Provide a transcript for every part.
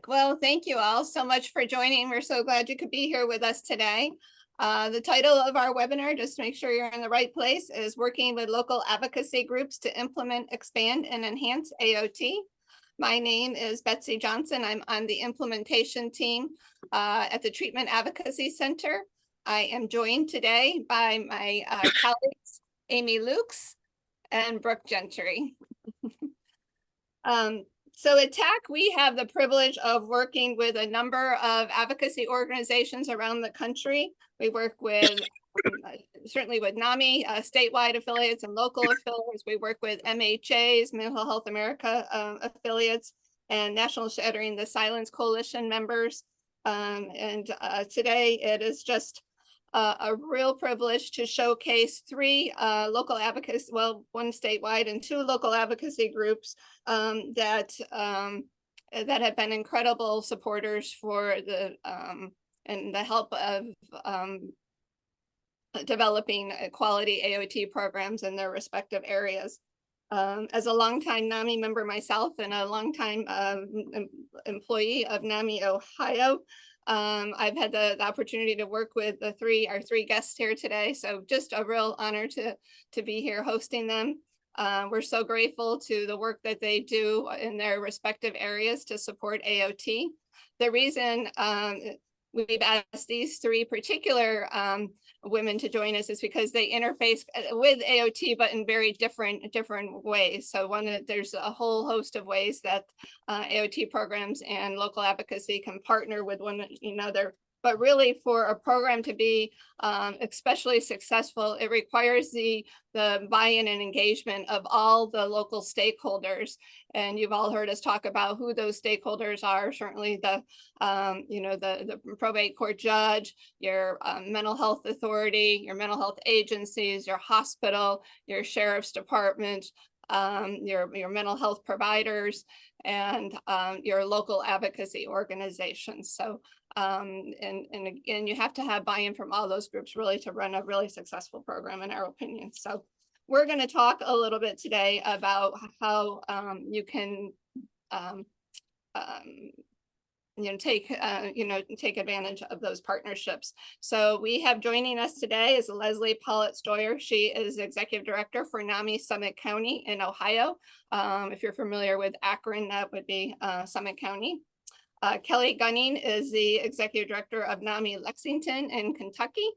Terrific. Well, thank you all so much for joining. We're so glad you could be here with us today. The title of our webinar, just to make sure you're in the right place, is Working with Local Advocacy Groups to Implement, Expand, and Enhance AOT. My name is Betsy Johnson. I'm on the implementation team at the Treatment Advocacy Center. I am joined today by my colleagues, Amy Lukes and Brooke Gentry. So at TAC, we have the privilege of working with a number of advocacy organizations around the country. We work with, certainly with NAMI, statewide affiliates and local affiliates. We work with MHAs, Mental Health America affiliates, and National Shattering the Silence Coalition members. Today it is just a real privilege to showcase three local advocacy, well, one statewide and two local advocacy groups that have been incredible supporters for the and the help of developing quality AOT programs in their respective areas. As a longtime NAMI member myself and a longtime employee of NAMI Ohio, I've had the opportunity to work with our three guests here today. So just a real honor to be here hosting them. We're so grateful to the work that they do in their respective areas to support AOT. The reason we've asked these three particular women to join us is because they interface with AOT, but in very different ways. So there's a whole host of ways that AOT programs and local advocacy can partner with one another. But really, for a program to be especially successful, it requires the buy-in and engagement of all the local stakeholders. And you've all heard us talk about who those stakeholders are. Certainly the probate court judge, your mental health authority, your mental health agencies, your hospital, your sheriff's department, your mental health providers, and your local advocacy organizations. So and again, you have to have buy-in from all those groups really to run a really successful program, in our opinion. So we're going to talk a little bit today about how you can take advantage of those partnerships. So we have joining us today is Leslie Powlette Stoyer. She is Executive Director for NAMI Summit County in Ohio. If you're familiar with Akron, that would be Summit County. Kelly Gunning is the Executive Director of NAMI Lexington in Kentucky.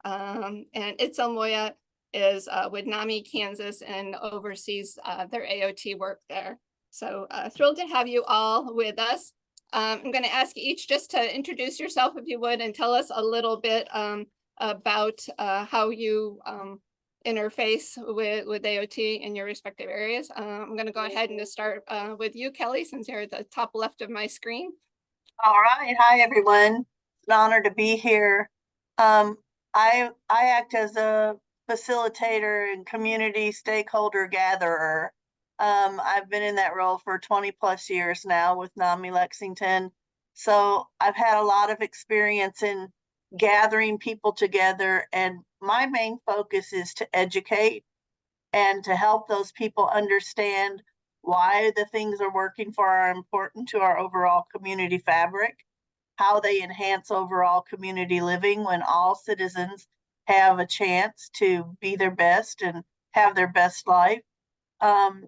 And Itzel Moya is with NAMI Kansas and oversees their AOT work there. So thrilled to have you all with us. I'm going to ask you each just to introduce yourself, if you would, and tell us a little bit about how you interface with AOT in your respective areas. I'm going to go ahead and just start with you, Kelly, since you're at the top left of my screen. All right. Hi, everyone. It's an honor to be here. I act as a facilitator and community stakeholder gatherer. I've been in that role for 20 plus years now with NAMI Lexington. So I've had a lot of experience in gathering people together, and my main focus is to educate and to help those people understand why the things are working for are important to our overall community fabric, how they enhance overall community living when all citizens have a chance to be their best and have their best life.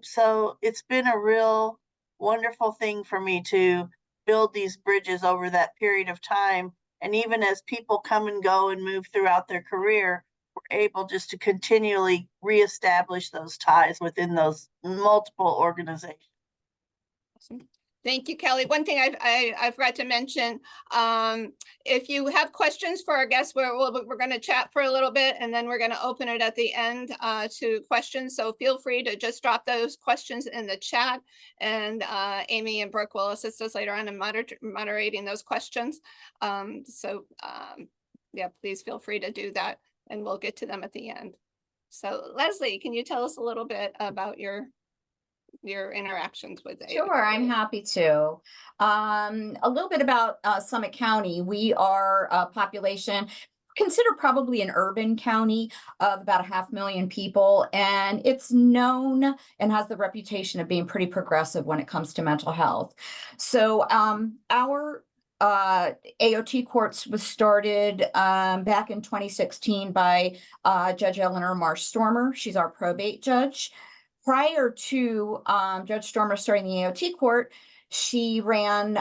So it's been a real wonderful thing for me to build these bridges over that period of time. And even as people come and go and move throughout their career, we're able just to continually reestablish those ties within those multiple organizations. Awesome. Thank you, Kelly. One thing I forgot to mention, if you have questions for our guests, we're going to chat for a little bit, and then we're going to open it at the end to questions. So feel free to just drop those questions in the chat, and Amy and Brooke will assist us later on in moderating those questions. Yeah, please feel free to do that, and we'll get to them at the end. So Leslie, can you tell us a little bit about your interactions with AOT? Sure, I'm happy to. A little bit about Summit County. We are a population considered probably an urban county of about 500,000 people, and it's known and has the reputation of being pretty progressive when it comes to mental health. So our AOT courts was started back in 2016 by Judge Eleanor Marsh Stormer. She's our probate judge. Prior to Judge Stormer starting the AOT court, she ran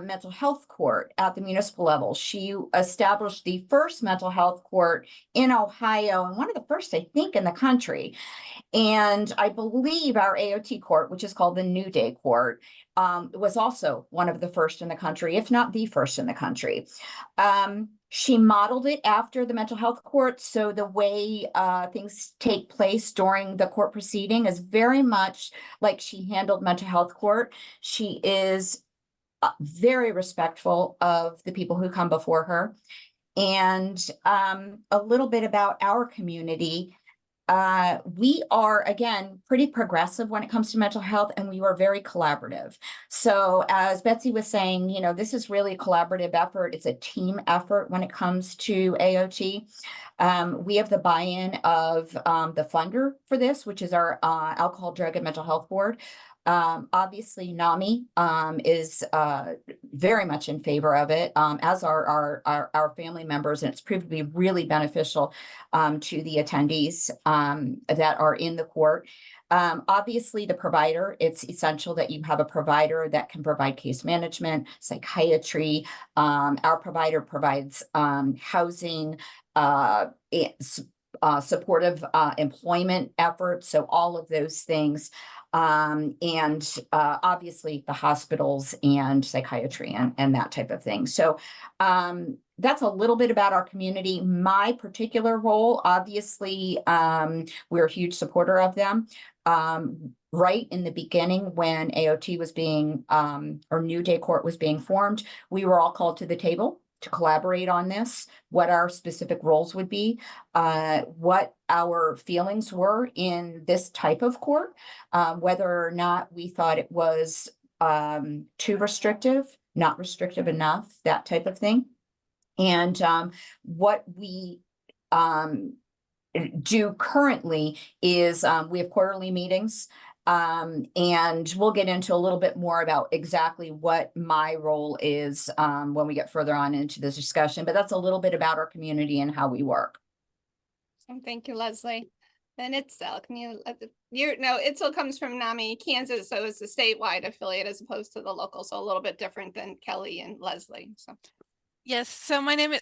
mental health court at the municipal level. She established the first mental health court in Ohio, and one of the first, I think, in the country. And I believe our AOT court, which is called the New Day Court, was also one of the first in the country, if not the first in the country. She modeled it after the mental health court. So the way things take place during the court proceeding is very much like she handled mental health court. She is very respectful of the people who come before her. And a little bit about our community. We are, again, pretty progressive when it comes to mental health, and we are very collaborative. So as Betsy was saying, you know, this is really a collaborative effort. It's a team effort when it comes to AOT. We have the buy-in of the funder for this, which is our Alcohol, Drug, and Mental Health Board. Obviously, NAMI is very much in favor of it, as are our family members, and it's proved to be really beneficial to the attendees that are in the court. Obviously, the provider, it's essential that you have a provider that can provide case management, psychiatry. Our provider provides housing, supportive employment efforts, so all of those things. And obviously the hospitals and psychiatry and that type of thing. So that's a little bit about our community. My particular role, obviously, we're a huge supporter of them. Right in the beginning, when AOT was being, or New Day Court was being formed, we were all called to the table to collaborate on this, what our specific roles would be, what our feelings were in this type of court, whether or not we thought it was too restrictive, not restrictive enough, that type of thing. And what we do currently is we have quarterly meetings. And we'll get into a little bit more about exactly what my role is when we get further on into this discussion, but that's a little bit about our community and how we work. Thank you, Leslie. And Itzel, can you Itzel comes from NAMI, Kansas, so it's a statewide affiliate as opposed to the local, so a little bit different than Kelly and Leslie. So. Yes, so my name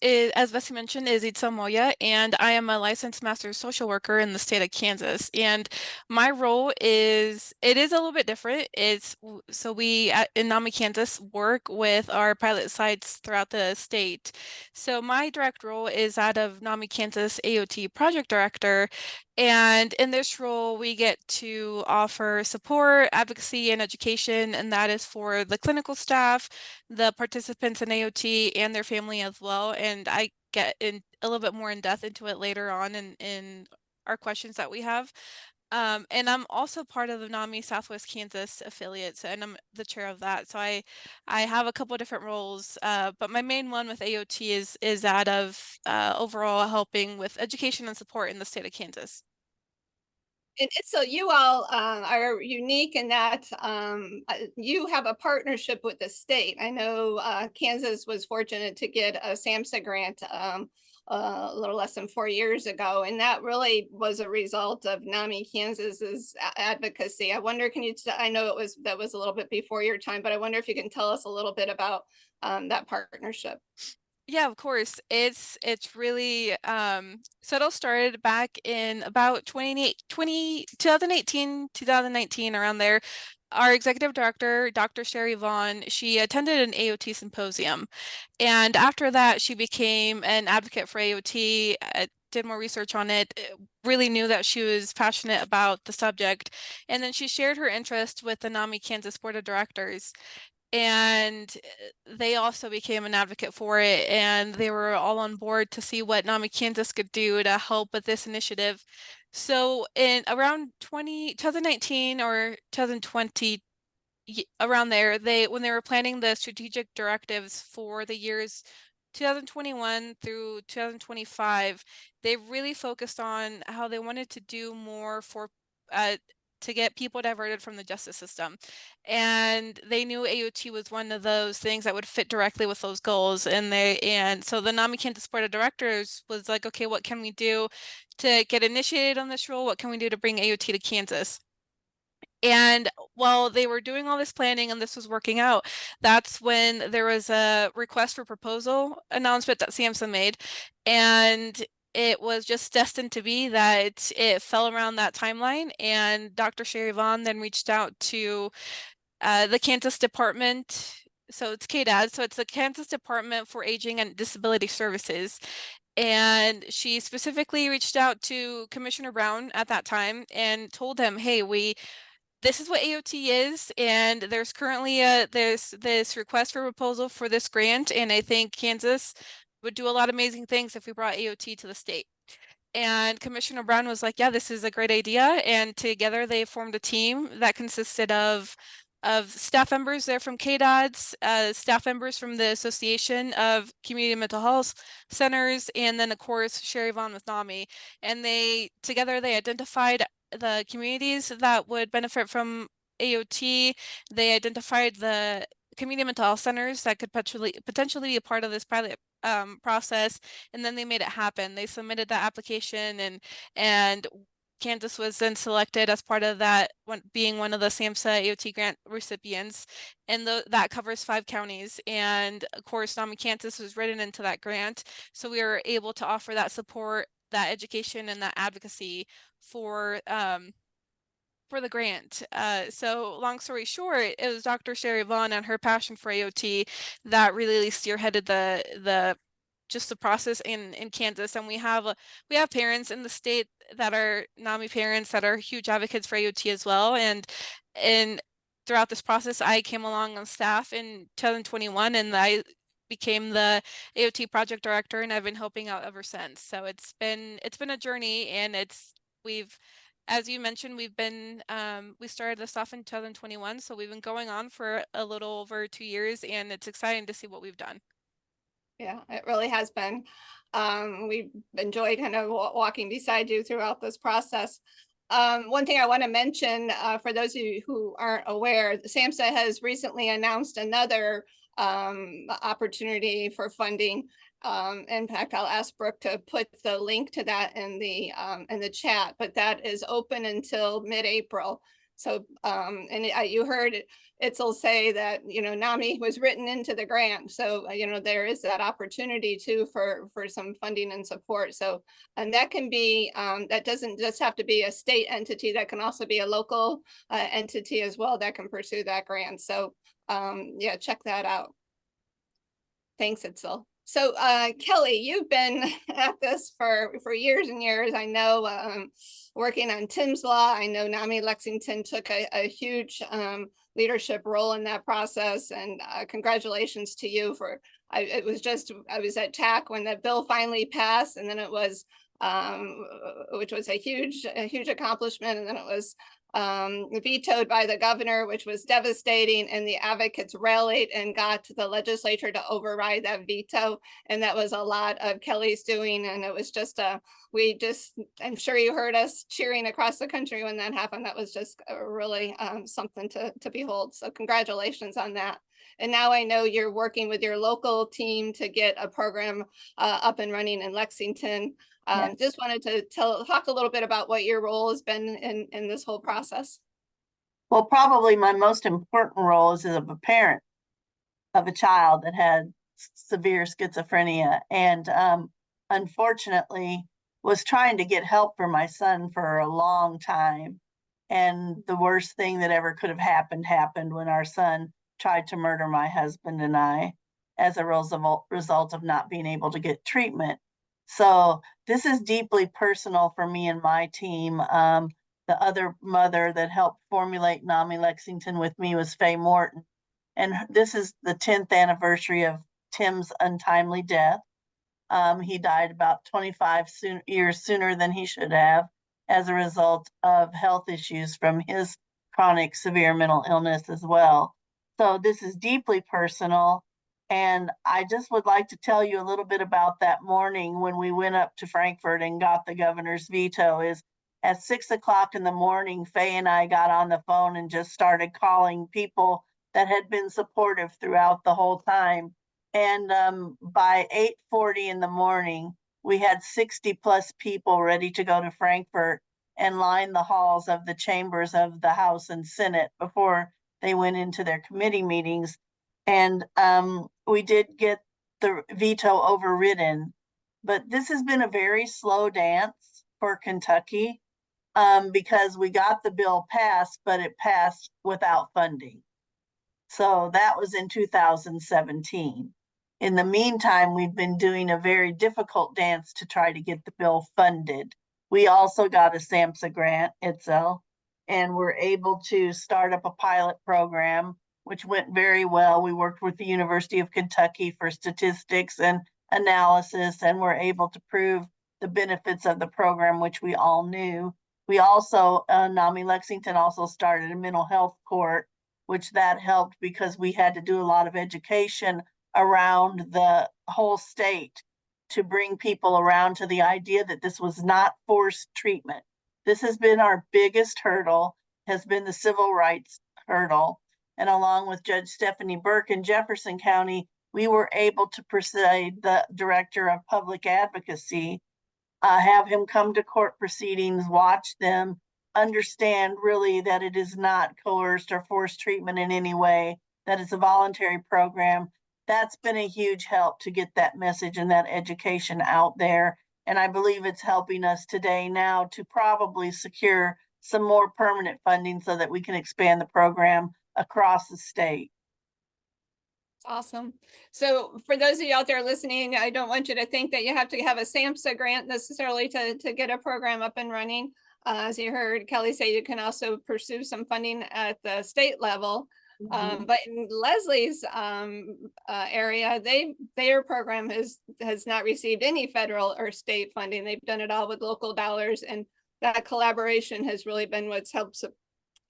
is, as Bessie mentioned, is Itzel Moya, and I am a licensed master social worker in the state of Kansas. And my role is, it is a little bit different. So we in NAMI, Kansas, work with our pilot sites throughout the state. So my direct role is that of NAMI, Kansas AOT project director. And in this role, we get to offer support, advocacy, and education, and that is for the clinical staff, the participants in AOT, and their family as well. And I get in a little bit more in depth into it later on in our questions that we have. And I'm also part of the NAMI Southwest Kansas affiliate, and I'm the chair of that. So I have a couple of different roles, but my main one with AOT is that of overall helping with education and support in the state of Kansas. And so you all are unique in that you have a partnership with the state. I know Kansas was fortunate to get a SAMHSA grant a little less than 4 years ago, and that really was a result of NAMI Kansas's advocacy. I wonder, I know that was a little bit before your time, but I wonder if you can tell us a little bit about that partnership. Yeah, of course. It's really so it all started back in about 2018, 2019, around there. Our executive director, Dr. Sherry Vaughn, she attended an AOT symposium. And after that, she became an advocate for AOT, did more research on it, really knew that she was passionate about the subject. And then she shared her interest with the NAMI Kansas Board of Directors. And they also became an advocate for it, and they were all on board to see what NAMI Kansas could do to help with this initiative. So in around 2019 or 2020, around there, when they were planning the strategic directives for the years 2021 through 2025, they really focused on how they wanted to do more for to get people diverted from the justice system. And they knew AOT was one of those things that would fit directly with those goals. And so the NAMI Kansas Board of Directors was like, okay, what can we do to get initiated on this role? What can we do to bring AOT to Kansas? And while they were doing all this planning and this was working out, that's when there was a request for proposal announcement that SAMHSA made. And it was just destined to be that it fell around that timeline. And Dr. Sherry Vaughn then reached out to the Kansas Department. So it's KDAD. So it's the Kansas Department for Aging and Disability Services. And she specifically reached out to Commissioner Brown at that time and told him, hey, this is what AOT is, and there's currently there's this request for proposal for this grant, and I think Kansas would do a lot of amazing things if we brought AOT to the state. And Commissioner Brown was like, yeah, this is a great idea. And together they formed a team that consisted of staff members there from KDODS, staff members from the Association of Community Mental Health Centers, and then of course Sherry Vaughn with NAMI. And together they identified the communities that would benefit from AOT. They identified the community mental health centers that could potentially be a part of this pilot process, and then they made it happen. They submitted that application, and Kansas was then selected as part of that, being one of the SAMHSA AOT grant recipients, and that covers 5 counties. And of course, NAMI Kansas was written into that grant, so we were able to offer that support, that education, and that advocacy for the grant. So long story short, it was Dr. Sherry Vaughn and her passion for AOT that really spearheaded the process in Kansas. And we have parents in the state that are NAMI parents that are huge advocates for AOT as well. And throughout this process, I came along on staff in 2021, and I became the AOT project director, and I've been helping out ever since. So it's been a journey, and as you mentioned, we started this off in 2021, so we've been going on for a little over 2 years, and it's exciting to see what we've done. Yeah, it really has been. We've enjoyed kind of walking beside you throughout this process. One thing I want to mention, for those of you who aren't aware, SAMHSA has recently announced another opportunity for funding. In fact, I'll ask Brooke to put the link to that in the chat, but that is open until mid-April. So, and you heard Itzel say that, NAMI was written into the grant. So, there is that opportunity too for some funding and support. So, and that can be, that doesn't just have to be a state entity, that can also be a local entity as well that can pursue that grant. So, yeah, check that out. Thanks, Itzel. So Kelly, you've been at this for years and years. I know, working on Tim's Law. I know NAMI Lexington took a huge leadership role in that process, and congratulations to you for. I was at TAC when the bill finally passed, and then it was, which was a huge accomplishment, and then it was vetoed by the governor, which was devastating, and the advocates rallied and got the legislature to override that veto, and that was a lot of Kelly's doing. And it was just I'm sure you heard us cheering across the country when that happened. That was just really something to behold. So congratulations on that. And now I know you're working with your local team to get a program up and running in Lexington. Just wanted to talk a little bit about what your role has been in this whole process. Well, probably my most important role is of a parent of a child that had severe schizophrenia, and unfortunately was trying to get help for my son for a long time. And the worst thing that ever could have happened when our son tried to murder my husband and I as a result of not being able to get treatment. So this is deeply personal for me and my team. The other mother that helped formulate NAMI Lexington with me was Faye Morton. And this is the 10th anniversary of Tim's untimely death. He died about 25 years sooner than he should have as a result of health issues from his chronic severe mental illness as well. So this is deeply personal. And I just would like to tell you a little bit about that morning when we went up to Frankfurt and got the governor's veto. Is at 6 o'clock in the morning, Faye and I got on the phone and just started calling people that had been supportive throughout the whole time. And by 8:40 in the morning, we had 60 plus people ready to go to Frankfurt and line the halls of the chambers of the House and Senate before they went into their committee meetings. And we did get the veto overridden, but this has been a very slow dance for Kentucky because we got the bill passed, but it passed without funding. So that was in 2017. In the meantime, we've been doing a very difficult dance to try to get the bill funded. We also got a SAMHSA grant, Itzel, and we're able to start up a pilot program, which went very well. We worked with the University of Kentucky for statistics and analysis, and we're able to prove the benefits of the program, which we all knew. We also, NAMI Lexington also started a mental health court, which that helped because we had to do a lot of education around the whole state to bring people around to the idea that this was not forced treatment. This has been our biggest hurdle, has been the civil rights hurdle. And along with Judge Stephanie Burke in Jefferson County, we were able to persuade the director of public advocacy, have him come to court proceedings, watch them, understand really that it is not coerced or forced treatment in any way, that it's a voluntary program. That's been a huge help to get that message and that education out there. And I believe it's helping us today now to probably secure some more permanent funding so that we can expand the program across the state. Awesome. So for those of you out there listening, I don't want you to think that you have to have a SAMHSA grant necessarily to get a program up and running. As you heard Kelly say, you can also pursue some funding at the state level. But in Leslie's area, their program has not received any federal or state funding. They've done it all with local dollars, and that collaboration has really been what's helped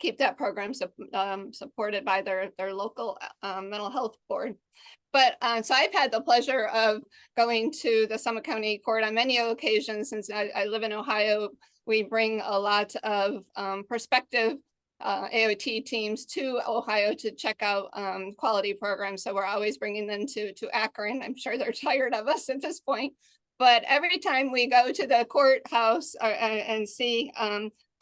keep that program supported by their local mental health board. But so I've had the pleasure of going to the Summit County Court on many occasions. Since I live in Ohio, we bring a lot of prospective AOT teams to Ohio to check out quality programs. So we're always bringing them to Akron. I'm sure they're tired of us at this point. But every time we go to the courthouse and see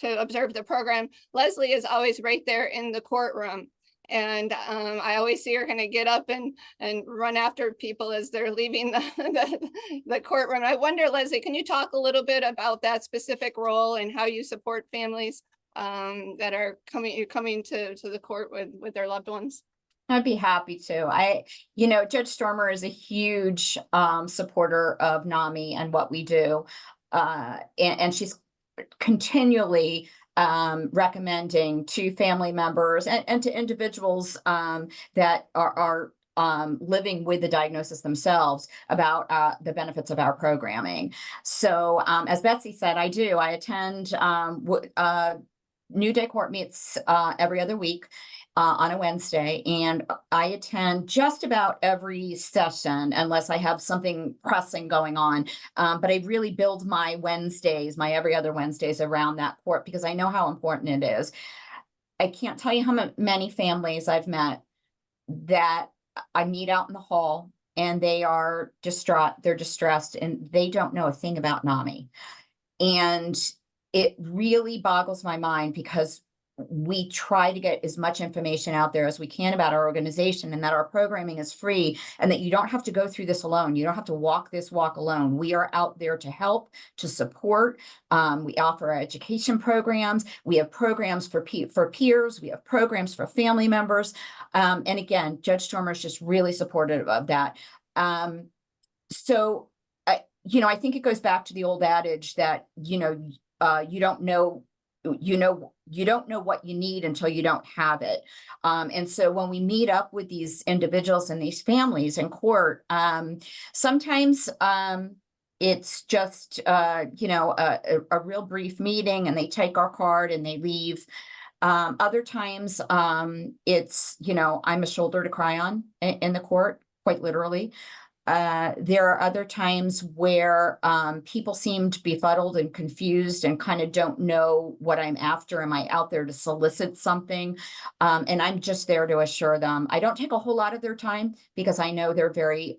to observe the program, Leslie is always right there in the courtroom. And I always see her kind of get up and run after people as they're leaving the courtroom. I wonder, Leslie, can you talk a little bit about that specific role and how you support families that are coming to the court with their loved ones? I'd be happy to. Judge Stormer is a huge supporter of NAMI and what we do. And she's continually recommending to family members and to individuals that are living with the diagnosis themselves about the benefits of our programming. So as Betsy said, I attend New Day Court meets every other week on a Wednesday, and I attend just about every session unless I have something pressing going on. But I really build my Wednesdays, my every other Wednesdays around that court because I know how important it is. I can't tell you how many families I've met that I meet out in the hall and they are distraught, they're distressed, and they don't know a thing about NAMI. And it really boggles my mind because we try to get as much information out there as we can about our organization and that our programming is free and that you don't have to go through this alone. You don't have to walk this walk alone. We are out there to help, to support. We offer our education programs. We have programs for peers. We have programs for family members. And again, Judge Stormer is just really supportive of that. So, I think it goes back to the old adage that, you don't know what you need until you don't have it. And so when we meet up with these individuals and these families in court, sometimes it's just, a real brief meeting and they take our card and they leave. Other times it's, I'm a shoulder to cry on in the court. quite literally. There are other times where people seemed befuddled and confused and kind of don't know what I'm after. Am I out there to solicit something? And I'm just there to assure them. I don't take a whole lot of their time because I know they're very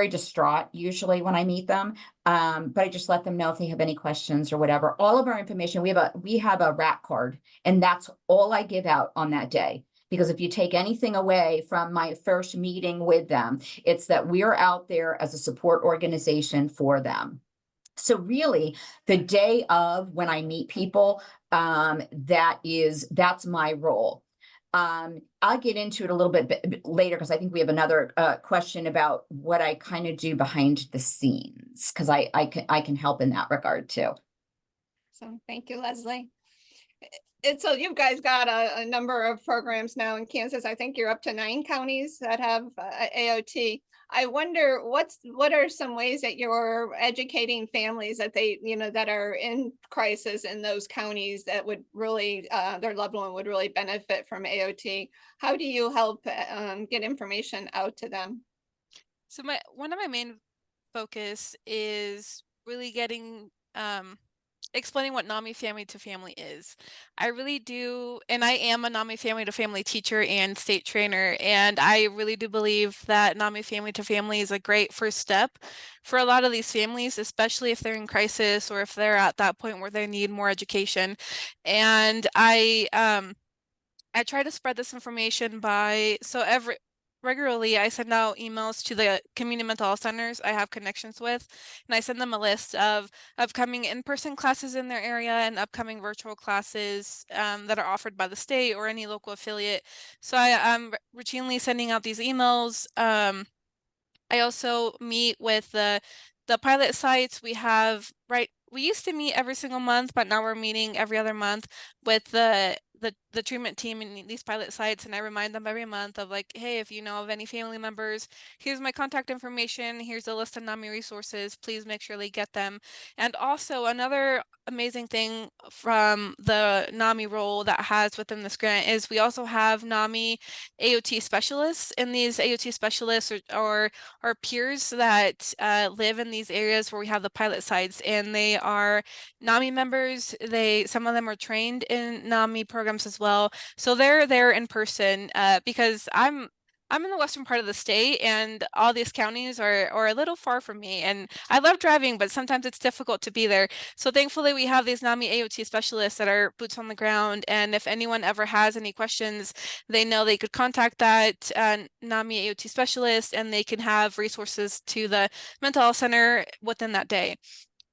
distraught usually when I meet them. But I just let them know if they have any questions or whatever. All of our information, we have a RAC card, and that's all I give out on that day. Because if you take anything away from my first meeting with them, it's that we're out there as a support organization for them. So really, the day of when I meet people, that's my role. I'll get into it a little bit later because I think we have another question about what I kind of do behind the scenes, because I can help in that regard too. So thank you, Leslie. So you guys got a number of programs now in Kansas. I think you're up to 9 counties that have AOT. I wonder what are some ways that you're educating families that that are in crisis in those counties that would really, their loved one would really benefit from AOT. How do you help get information out to them? So one of my main focus is really getting explaining what NAMI family to family is. I really do, and I am a NAMI family to family teacher and state trainer, and I really do believe that NAMI family to family is a great first step for a lot of these families, especially if they're in crisis or if they're at that point where they need more education. And I try to spread this information regularly I send out emails to the community mental health centers I have connections with, and I send them a list of upcoming in-person classes in their area and upcoming virtual classes that are offered by the state or any local affiliate. So I'm routinely sending out these emails. I also meet with the pilot sites. We used to meet every single month, but now we're meeting every other month with the treatment team in these pilot sites, and I remind them every month of like, hey, if you know of any family members, here's my contact information, here's a list of NAMI resources, please make sure they get them. And also another amazing thing from the NAMI role that has within this grant is we also have NAMI AOT specialists, and these AOT specialists are peers that live in these areas where we have the pilot sites, and they are NAMI members. Some of them are trained in NAMI programs as well. So they're there in person because I'm in the western part of the state, and all these counties are a little far from me. And I love driving, but sometimes it's difficult to be there. So thankfully, we have these NAMI AOT specialists that are boots on the ground. And if anyone ever has any questions, they know they could contact that NAMI AOT specialist, and they can have resources to the mental health center within that day.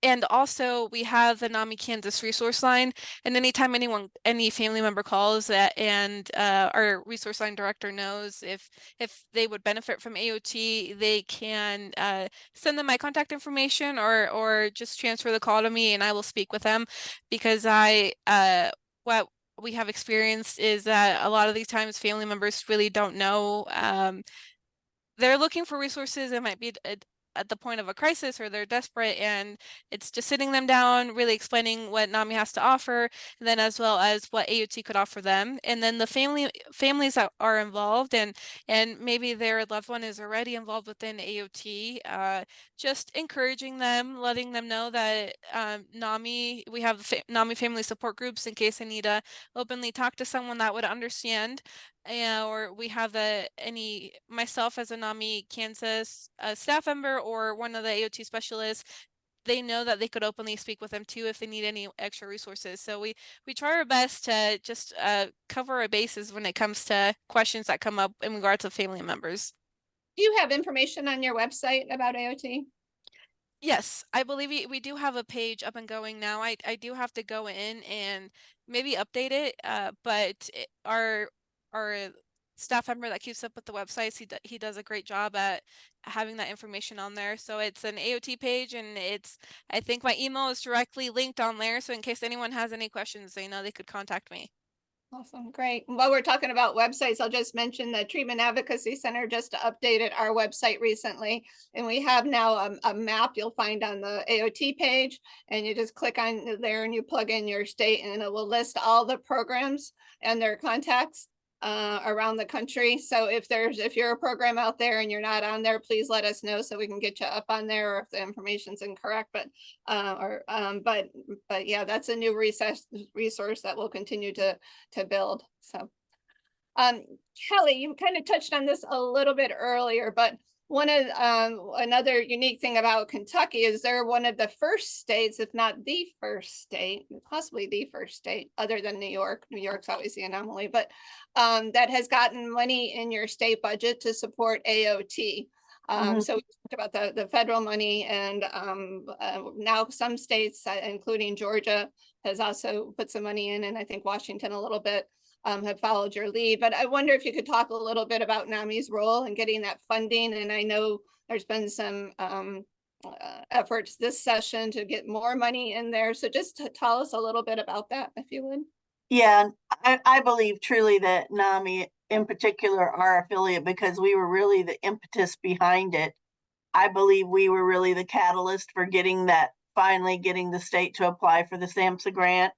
And also we have the NAMI Kansas resource line, and anytime any family member calls and our resource line director knows if they would benefit from AOT, they can send them my contact information or just transfer the call to me, and I will speak with them, because what we have experienced is that a lot of these times family members really don't know. They're looking for resources. It might be at the point of a crisis, or they're desperate, and it's just sitting them down, really explaining what NAMI has to offer, and then as well as what AOT could offer them. And then the families that are involved, and maybe their loved one is already involved within AOT, just encouraging them, letting them know that NAMI, we have NAMI family support groups in case they need to openly talk to someone that would understand. Or we have myself as a NAMI Kansas staff member or one of the AOT specialists, they know that they could openly speak with them too if they need any extra resources. So we try our best to just cover our bases when it comes to questions that come up in regards to family members. Do you have information on your website about AOT? Yes, I believe we do have a page up and going now. I do have to go in and maybe update it, but our staff member that keeps up with the websites, he does a great job at having that information on there. So it's an AOT page, and I think my email is directly linked on there. So in case anyone has any questions, they know they could contact me. Awesome, great. While we're talking about websites, I'll just mention the Treatment Advocacy Center just updated our website recently. And we have now a map you'll find on the AOT page, and you just click on there and you plug in your state, and it will list all the programs and their contacts. around the country. So if you're a program out there and you're not on there, please let us know so we can get you up on there, or if the information's incorrect. But yeah, that's a new resource that we'll continue to build. So Kelly, you kind of touched on this a little bit earlier, but one of another unique thing about Kentucky is they're one of the first states, if not the first state, possibly the first state other than New York. New York's always the anomaly, but that has gotten money in your state budget to support AOT. So we talked about the federal money, and now some states, including Georgia, has also put some money in, and I think Washington a little bit. Have followed your lead, but I wonder if you could talk a little bit about NAMI's role in getting that funding. And I know there's been some efforts this session to get more money in there. So just to tell us a little bit about that, if you would. Yeah, I believe truly that NAMI in particular, our affiliate, because we were really the impetus behind it. I believe we were really the catalyst for finally getting the state to apply for the SAMHSA grant.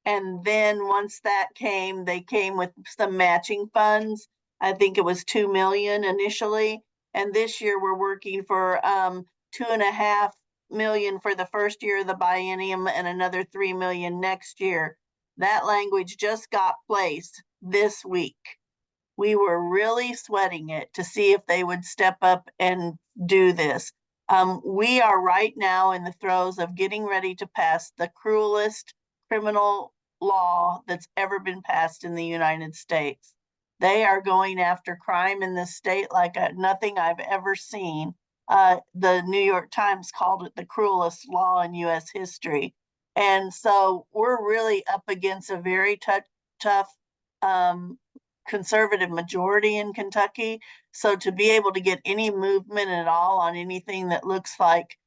And then once that came, they came with some matching funds. I think it was 2 million initially. And this year we're working for 2.5 million for the first year of the biennium and another 3 million next year. That language just got placed this week. We were really sweating it to see if they would step up and do this. We are right now in the throes of getting ready to pass the cruelest criminal law that's ever been passed in the United States. They are going after crime in this state like nothing I've ever seen. The New York Times called it the cruelest law in US history. And so we're really up against a very tough conservative majority in Kentucky. So to be able to get any movement at all on anything that looks like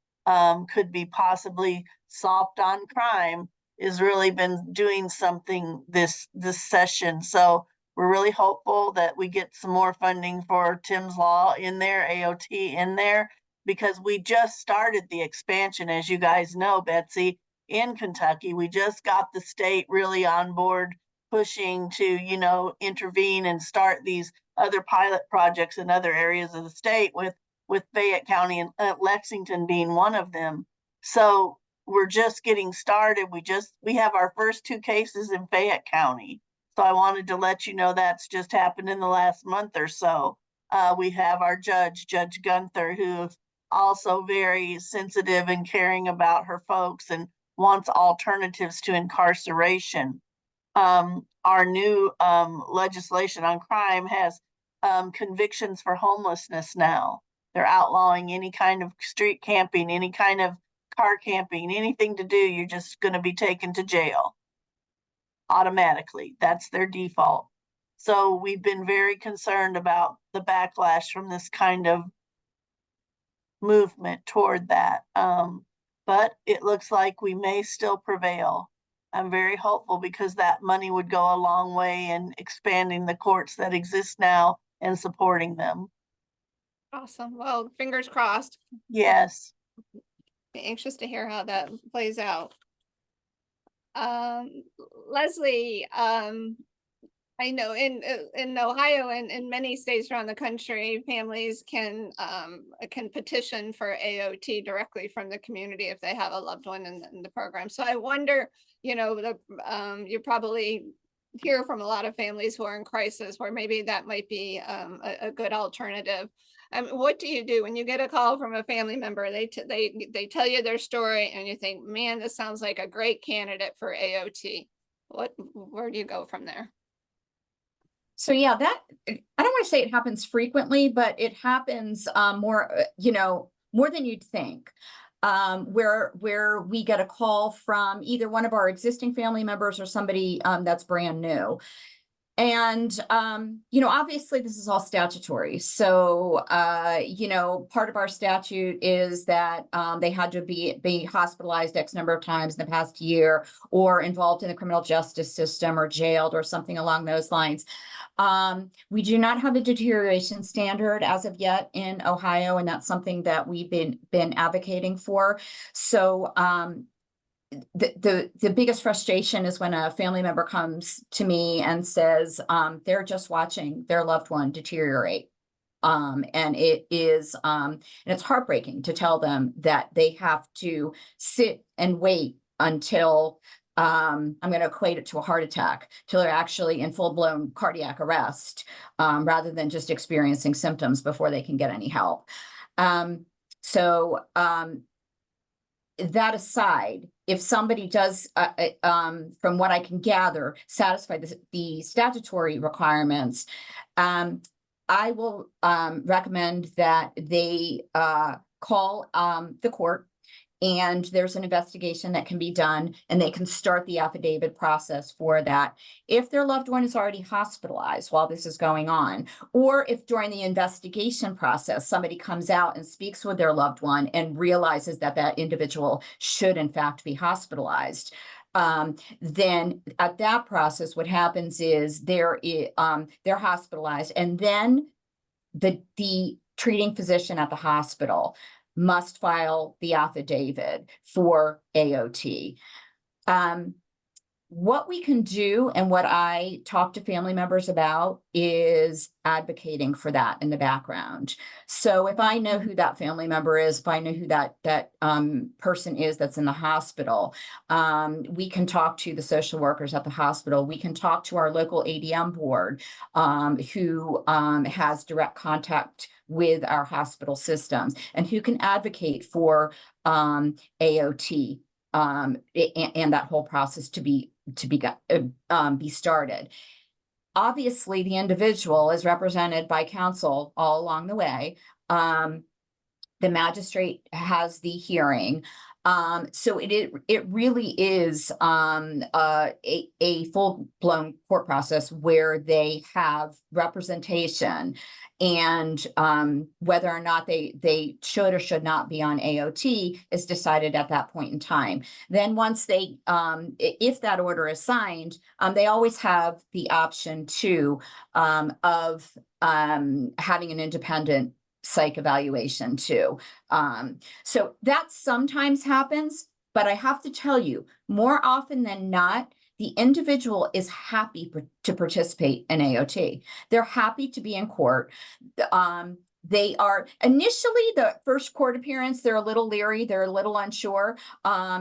could be possibly soft on crime has really been doing something this session. So we're really hopeful that we get some more funding for Tim's Law in there, AOT in there, because we just started the expansion, as you guys know, Betsy, in Kentucky. We just got the state really on board, pushing to, intervene and start these other pilot projects in other areas of the state, with Fayette County and Lexington being one of them. So we're just getting started. We have our first 2 cases in Fayette County. So I wanted to let you know that's just happened in the last month or so. We have our Judge Gunther, who's also very sensitive and caring about her folks and wants alternatives to incarceration. Our new legislation on crime has convictions for homelessness now. They're outlawing any kind of street camping, any kind of car camping, anything to do, you're just going to be taken to jail automatically. That's their default. So we've been very concerned about the backlash from this kind of movement toward that. But it looks like we may still prevail. I'm very hopeful, because that money would go a long way in expanding the courts that exist now and supporting them. Awesome. Well, fingers crossed. Yes. Anxious to hear how that plays out. Leslie, I know in Ohio and in many states around the country, families can petition for AOT directly from the community if they have a loved one in the program. So I wonder, you probably hear from a lot of families who are in crisis where maybe that might be a good alternative. What do you do when you get a call from a family member? They tell you their story and you think, man, this sounds like a great candidate for AOT. Where do you go from there? So yeah, I don't want to say it happens frequently, but it happens more than you'd think. Where we get a call from either one of our existing family members or somebody that's brand new. And, obviously this is all statutory. So, part of our statute is that they had to be hospitalized X number of times in the past year, or involved in the criminal justice system, or jailed, or something along those lines. We do not have a deterioration standard as of yet in Ohio, and that's something that we've been advocating for. So, the biggest frustration is when a family member comes to me and says, they're just watching their loved one deteriorate. And it is, and it's heartbreaking to tell them that they have to sit and wait until, I'm going to equate it to a heart attack, till they're actually in full-blown cardiac arrest, rather than just experiencing symptoms before they can get any help. That aside, if somebody does, from what I can gather, satisfy the statutory requirements, I will recommend that they call the court, and there's an investigation that can be done, and they can start the affidavit process for that. If their loved one is already hospitalized while this is going on, or if during the investigation process, somebody comes out and speaks with their loved one and realizes that that individual should in fact be hospitalized, then at that process, what happens is they're hospitalized, and then the treating physician at the hospital must file the affidavit for AOT. What we can do, and what I talk to family members about, is advocating for that in the background. So if I know who that family member is, if I know who that person is that's in the hospital, we can talk to the social workers at the hospital. We can talk to our local ADM board, who has direct contact with our hospital systems, and who can advocate for AOT, and that whole process to be started. Obviously, the individual is represented by counsel all along the way. The magistrate has the hearing. So it really is a full-blown court process where they have representation, and whether or not they should or should not be on AOT is decided at that point in time. Then once they, if that order is signed, they always have the option too of having an independent psych evaluation too. So that sometimes happens, but I have to tell you, more often than not, the individual is happy to participate in AOT. They're happy to be in court. They are initially, the first court appearance, they're a little leery. They're a little unsure.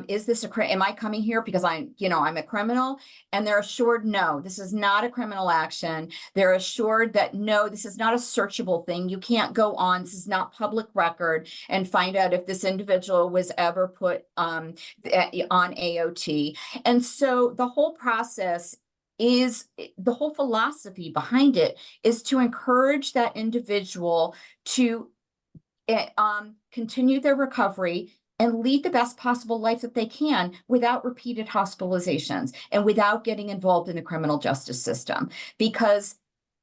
Is this am I coming here because I'm a criminal? And they're assured, no, this is not a criminal action. They're assured that, no, this is not a searchable thing. You can't go on. This is not public record and find out if this individual was ever put on AOT. And so the whole process is, the whole philosophy behind it is to encourage that individual to continue their recovery and lead the best possible life that they can without repeated hospitalizations and without getting involved in the criminal justice system. Because,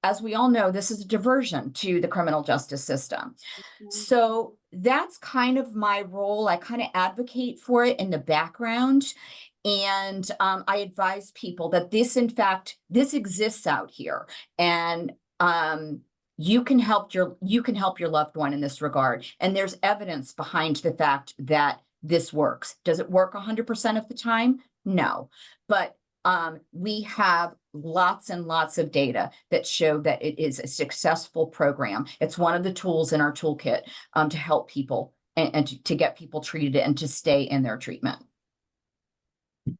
as we all know, this is a diversion to the criminal justice system. Mm-hmm. So that's kind of my role. I kind of advocate for it in the background. And I advise people that this exists out here, and you can help your loved one in this regard. And there's evidence behind the fact that this works. Does it work 100% of the time? No, but we have lots and lots of data that show that it is a successful program. It's one of the tools in our toolkit to help people and to get people treated and to stay in their treatment.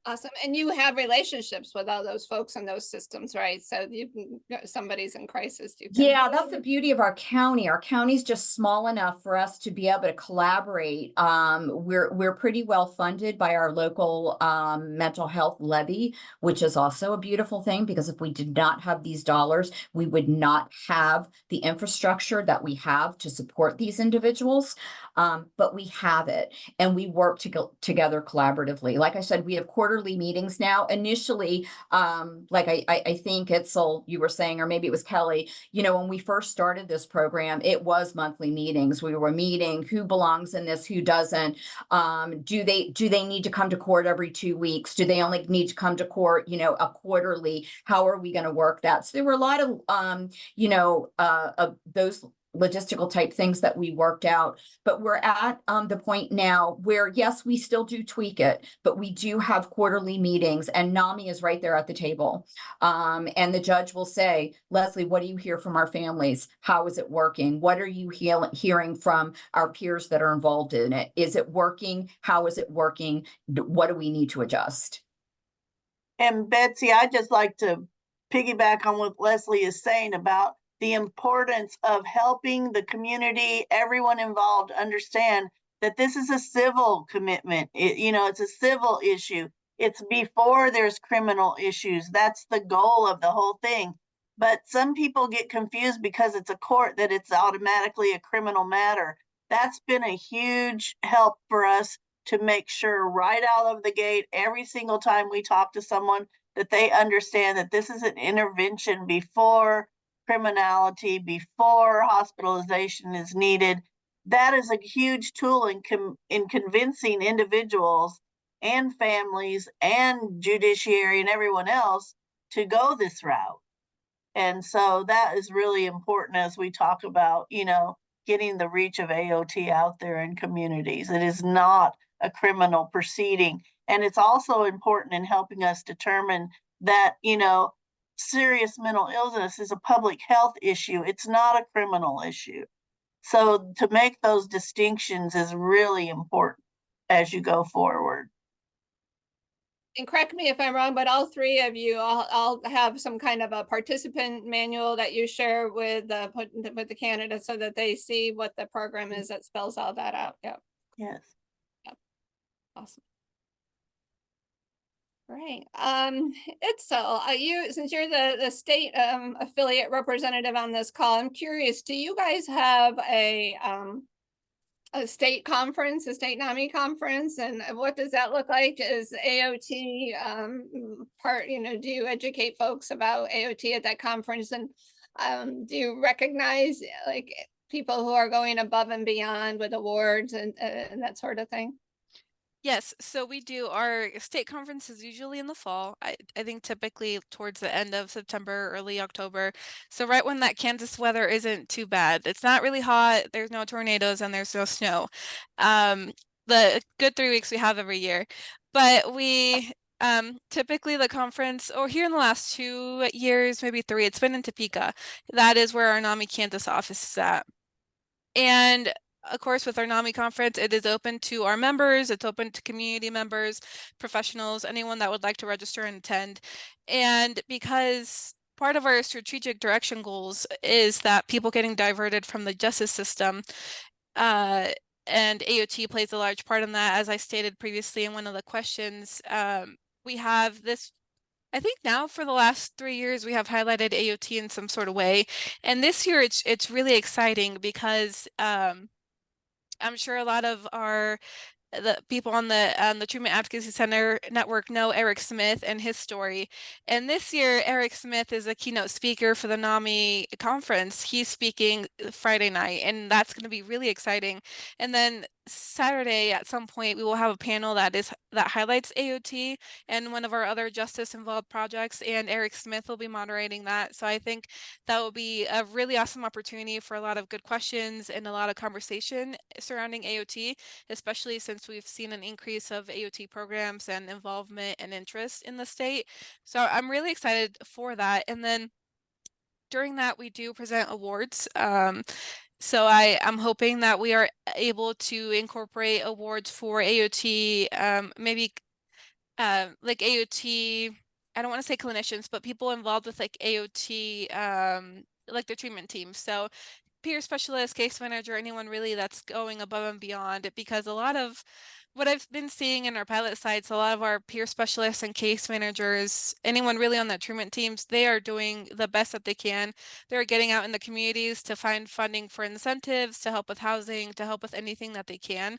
Awesome. And you have relationships with all those folks in those systems, right? So you can, somebody's in crisis. Yeah, that's the beauty of our county. Our county's just small enough for us to be able to collaborate. We're pretty well funded by our local mental health levy, which is also a beautiful thing, because if we did not have these dollars, we would not have the infrastructure that we have to support these individuals. But we have it, and we work together collaboratively. Like I said, we have quarterly meetings now. Initially, like I think Itzel, you were saying, or maybe it was Kelly, when we first started this program, it was monthly meetings. We were meeting who belongs in this, who doesn't. Do they need to come to court every 2 weeks? Do they only need to come to court, a quarterly? How are we going to work that? So there were a lot of, of those logistical type things that we worked out. But we're at the point now where, yes, we still do tweak it, but we do have quarterly meetings, and NAMI is right there at the table. And the judge will say, Leslie, what do you hear from our families? How is it working? What are you hearing from our peers that are involved in it? Is it working? How is it working? What do we need to adjust? And Betsy, I'd just like to piggyback on what Leslie is saying about the importance of helping the community, everyone involved, understand that this is a civil commitment. It's a civil issue. It's before there's criminal issues. That's the goal of the whole thing. But some people get confused because it's a court that it's automatically a criminal matter. That's been a huge help for us to make sure right out of the gate, every single time we talk to someone, that they understand that this is an intervention before criminality, before hospitalization is needed. That is a huge tool in convincing individuals and families and judiciary and everyone else to go this route. And so that is really important as we talk about, getting the reach of AOT out there in communities. It is not a criminal proceeding. And it's also important in helping us determine that, serious mental illness is a public health issue. It's not a criminal issue. So to make those distinctions is really important as you go forward. And correct me if I'm wrong, but all three of you all have some kind of a participant manual that you share with the candidates so that they see what the program is that spells all that out. Yep. Yes. Awesome. Right. Itzel, since you're the state affiliate representative on this call, I'm curious, do you guys have a state conference, a state NAMI conference, and what does that look like? Is AOT do you educate folks about AOT at that conference? And do you recognize like people who are going above and beyond with awards and that sort of thing? Yes, so we do. Our state conference is usually in the fall. I think typically towards the end of September, early October. So right when that Kansas weather isn't too bad. It's not really hot, there's no tornadoes, and there's no snow. The good 3 weeks we have every year. But we typically the conference, or here in the last 2 years, maybe 3, it's been in Topeka. That is where our NAMI Kansas office is at. And of course, with our NAMI conference, it is open to our members, it's open to community members, professionals, anyone that would like to register and attend. And because part of our strategic direction goals is that people getting diverted from the justice system, and AOT plays a large part in that, as I stated previously in one of the questions. We have this, I think now for the last 3 years, we have highlighted AOT in some sort of way. And this year it's really exciting because I'm sure a lot of the people on the Treatment Advocacy Center network know Eric Smith and his story. And this year, Eric Smith is a keynote speaker for the NAMI conference. He's speaking Friday night, and that's going to be really exciting. And then Saturday, at some point, we will have a panel that highlights AOT and one of our other justice involved projects, and Eric Smith will be moderating that. So I think that will be a really awesome opportunity for a lot of good questions and a lot of conversation surrounding AOT, especially since we've seen an increase of AOT programs and involvement and interest in the state. So I'm really excited for that. And then during that, we do present awards. So I'm hoping that we are able to incorporate awards for AOT, maybe like AOT, I don't want to say clinicians, but people involved with like AOT, like the treatment team. So peer specialist, case manager, anyone really that's going above and beyond, because a lot of what I've been seeing in our pilot sites, a lot of our peer specialists and case managers, anyone really on that treatment teams, they are doing the best that they can. They're getting out in the communities to find funding for incentives, to help with housing, to help with anything that they can.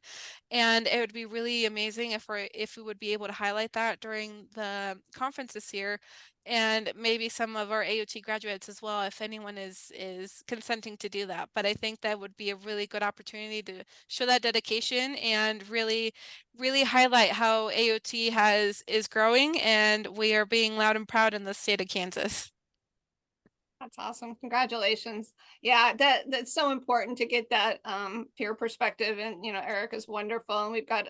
And it would be really amazing if we would be able to highlight that during the conference this year, and maybe some of our AOT graduates as well, if anyone is consenting to do that. But I think that would be a really good opportunity to show that dedication and really highlight how AOT is growing, and we are being loud and proud in the state of Kansas. That's awesome. Congratulations. Yeah, that's so important to get that peer perspective. And Erica's wonderful. And we've got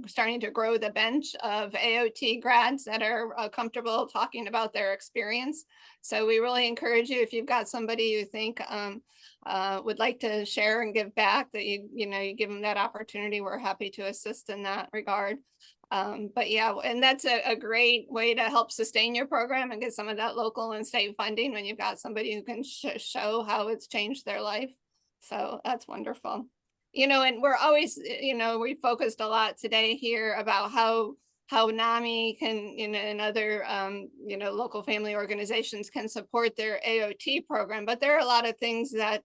starting to grow the bench of AOT grads that are comfortable talking about their experience. So we really encourage you, if you've got somebody you think would like to share and give back, that you give them that opportunity. We're happy to assist in that regard. But yeah, and that's a great way to help sustain your program and get some of that local and state funding when you've got somebody who can show how it's changed their life. So that's wonderful. And we're always, we focused a lot today here about how NAMI can, and other, local family organizations can support their AOT program. But there are a lot of things that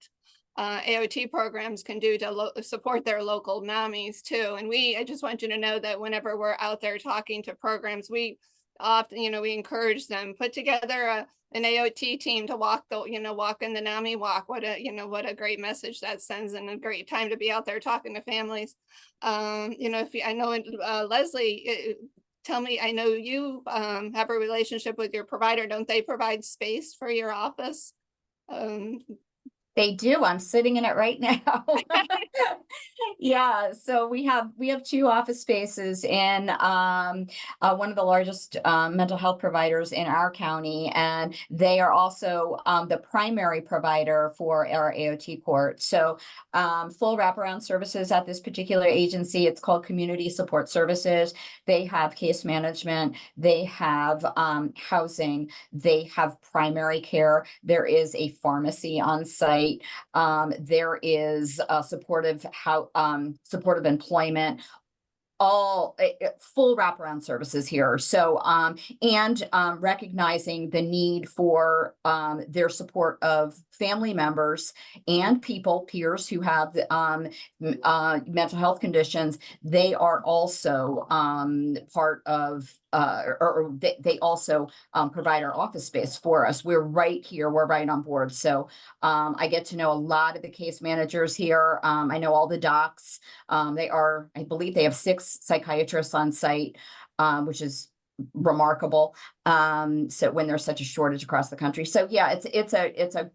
AOT programs can do to support their local NAMIs too. And I just want you to know that whenever we're out there talking to programs, we often, we encourage them, put together an AOT team to walk in the NAMI walk. What a great message that sends, and a great time to be out there talking to families. I know Leslie, tell me, I know you have a relationship with your provider. Don't they provide space for your office? They do. I'm sitting in it right now. Yeah, so we have 2 office spaces in one of the largest mental health providers in our county, and they are also the primary provider for our AOT court. So full wraparound services at this particular agency. It's called Community Support Services. They have case management, they have housing, they have primary care. There is a pharmacy on site. There is supportive employment, all full wraparound services here. So, and recognizing the need for their support of family members and peers who have mental health conditions. They are also part of or they also provide our office space for us. We're right here. We're right on board. So I get to know a lot of the case managers here. I know all the docs. I believe they have 6 psychiatrists on site, which is remarkable. So when there's such a shortage across the country. So yeah, it's a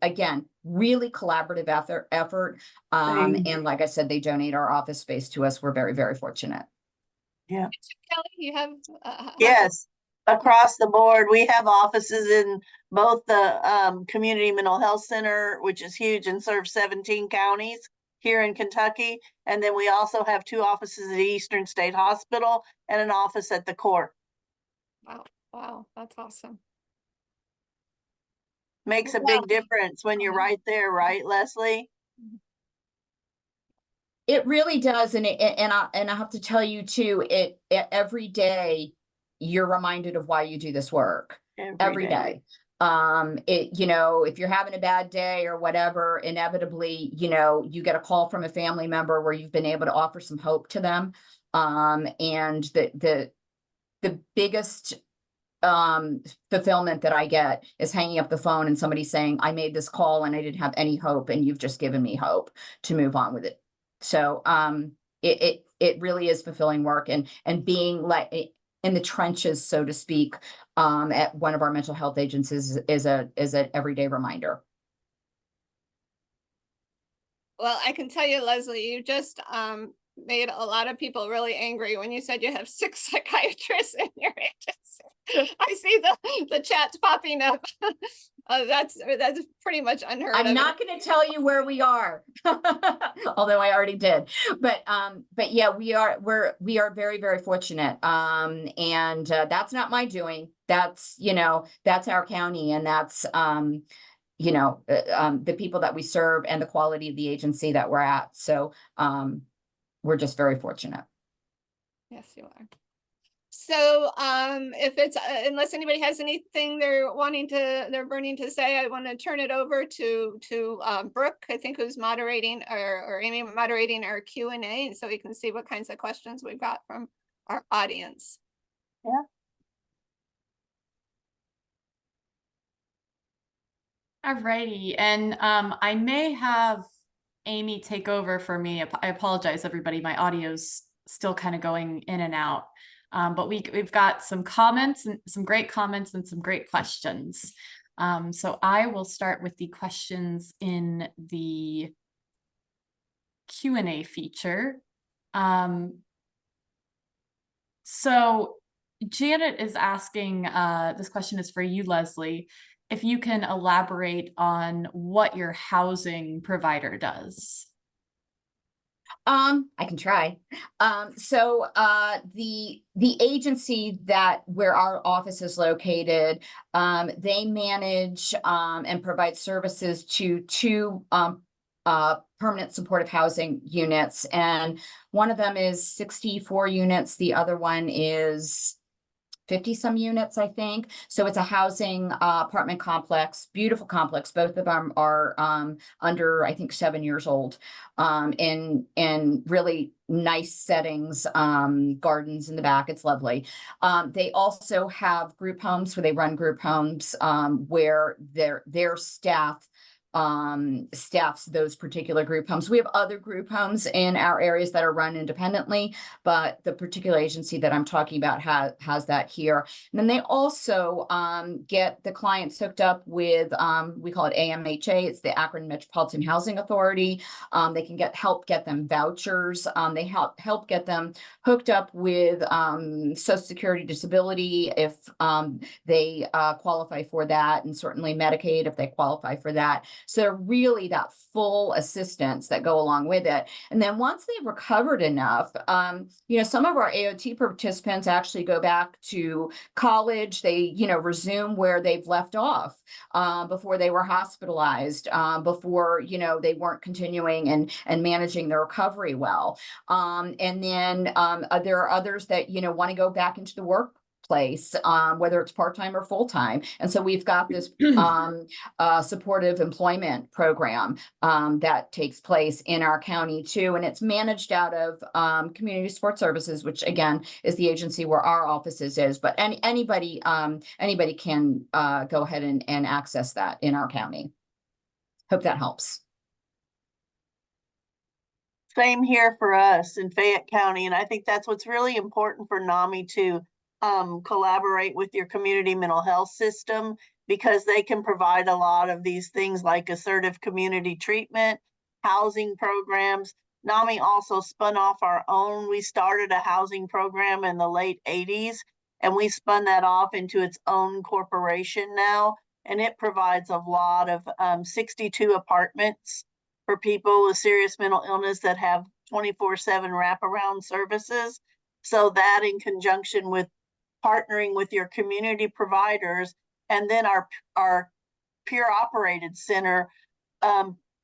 again, really collaborative effort. And like I said, they donate our office space to us. We're very, very fortunate. Yeah. Kelly, you have yes, across the board. We have offices in both the Community Mental Health Center, which is huge and serves 17 counties here in Kentucky. And then we also have 2 offices at Eastern State Hospital and an office at the court. Wow, that's awesome. Makes a big difference when you're right there, right, Leslie? It really does, and I have to tell you too. Every day you're reminded of why you do this work. Every day. If you're having a bad day or whatever, inevitably, you get a call from a family member where you've been able to offer some hope to them. And the biggest fulfillment that I get is hanging up the phone and somebody saying, I made this call and I didn't have any hope, and you've just given me hope to move on with it. So it really is fulfilling work, and being like in the trenches, so to speak, at one of our mental health agencies is an everyday reminder. Well, I can tell you, Leslie, you just made a lot of people really angry when you said you have 6 psychiatrists in your agency. I see the chats popping up. That's pretty much unheard of. I'm not going to tell you where we are, although I already did. But yeah, we are very, very fortunate. And that's not my doing. That's our county, and that's the people that we serve and the quality of the agency that we're at. So we're just very fortunate. Yes, you are. So if it's unless anybody has anything they're burning to say, I want to turn it over to Brooke, I think, who's moderating or Amy moderating our Q&A, so we can see what kinds of questions we've got from our audience. Yeah. Alrighty, and I may have Amy take over for me. I apologize, everybody. My audio's still kind of going in and out. But we've got some comments, and some great comments and some great questions. So I will start with the questions in the Q&A feature. So Janet is asking, this question is for you, Leslie, if you can elaborate on what your housing provider does. I can try. The agency where our office is located, they manage and provide services to two permanent supportive housing units, and one of them is 64 units. The other one is 50 some units, I think. So it's a housing apartment complex, beautiful complex. Both of them are under, I think, 7 years old, in really nice settings, gardens in the back. It's lovely. They also have group homes where they run group homes where their staff staffs those particular group homes. We have other group homes in our areas that are run independently, but the particular agency that I'm talking about has that here. And then they also get the clients hooked up with, we call it AMHA, it's the Akron Metropolitan Housing Authority. They can help get them vouchers. They help get them hooked up with Social Security disability if they qualify for that, and certainly Medicaid if they qualify for that. So really that full assistance that go along with it. And then once they've recovered enough, some of our AOT participants actually go back to college. They, resume where they've left off before they were hospitalized, before, they weren't continuing and managing their recovery well. And then there are others that, want to go back into the workplace, whether it's part-time or full-time. And so we've got this supportive employment program that takes place in our county too. And it's managed out of Community Support Services, which again is the agency where our offices is. But anybody can go ahead and access that in our county. Hope that helps. Same here for us in Fayette County. And I think that's what's really important for NAMI to collaborate with your community mental health system, because they can provide a lot of these things like assertive community treatment, housing programs. NAMI also spun off our own. We started a housing program in the late 80s, and we spun that off into its own corporation now. And it provides a lot of 62 apartments for people with serious mental illness that have 24/7 wraparound services. So that in conjunction with partnering with your community providers, and then our peer operated center